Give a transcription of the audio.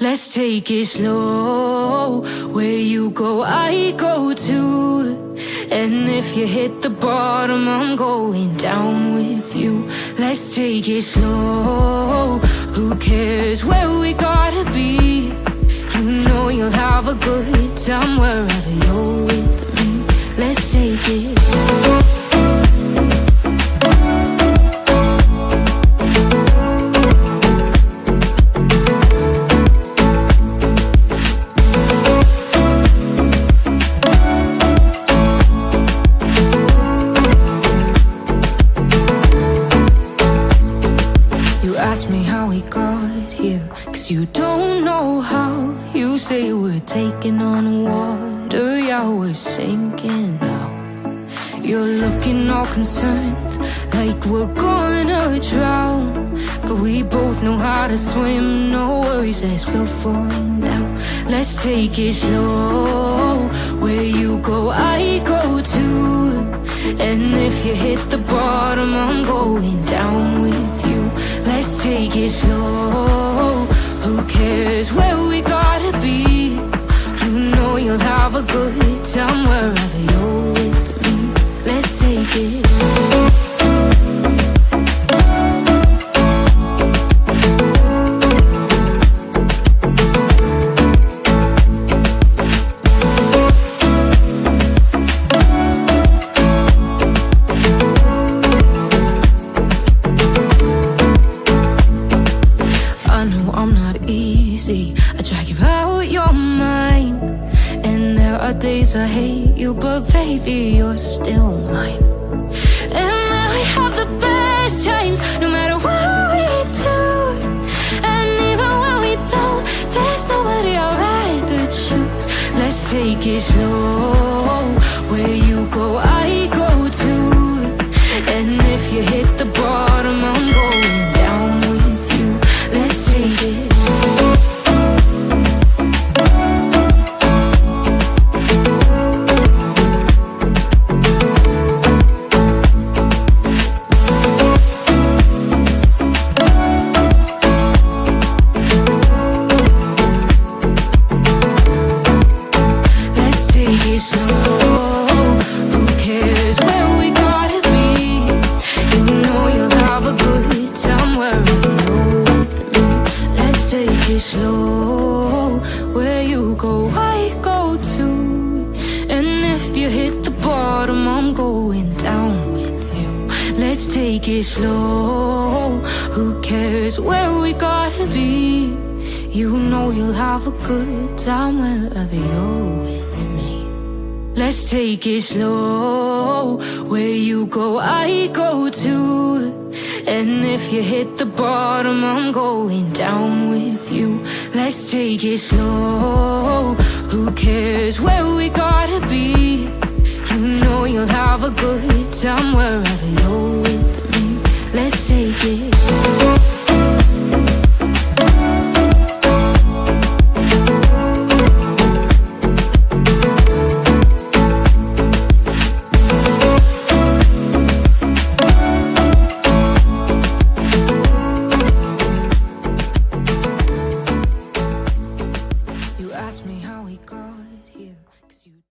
Let's take it slow. Where you go, I go too. And if you hit the bottom, I'm going down with you. Let's take it slow. Who cares where we gotta be? You know you'll have a good time wherever you're with me. Let's take it slow. Ask me how we got here, 'cause you don't know how. You say we're taking on water, yeah, we're sinking now. You're looking all concerned, like we're gonna drown. But we both know how to swim, no worries, let's flow for now. Let's take it slow. Where you go, I go too. And if you hit the bottom, I'm going down with you. Let's take it slow. Who cares where we gotta be? You know you'll have a good time wherever you're with me. Let's take it slow. I'm not easy, I drag you out your mind. And there are days I hate you, but baby, you're still mine. And then we have the best times, no matter what we do. And even when we don't, there's nobody I'd rather choose. Let's take it slow. Where you go, I go too. And if you hit the bottom, I'm going down with you. Let's take it. Slow, where you go, I go too. And if you hit the bottom, I'm going down with you. Let's take it slow. Who cares where we gotta be? You know you'll have a good time wherever you're with me. Let's take it slow. Where you go, I go too. And if you hit the bottom, I'm going down with you. Let's take it slow. Who cares where we gotta be? You know you'll have a good time wherever you're.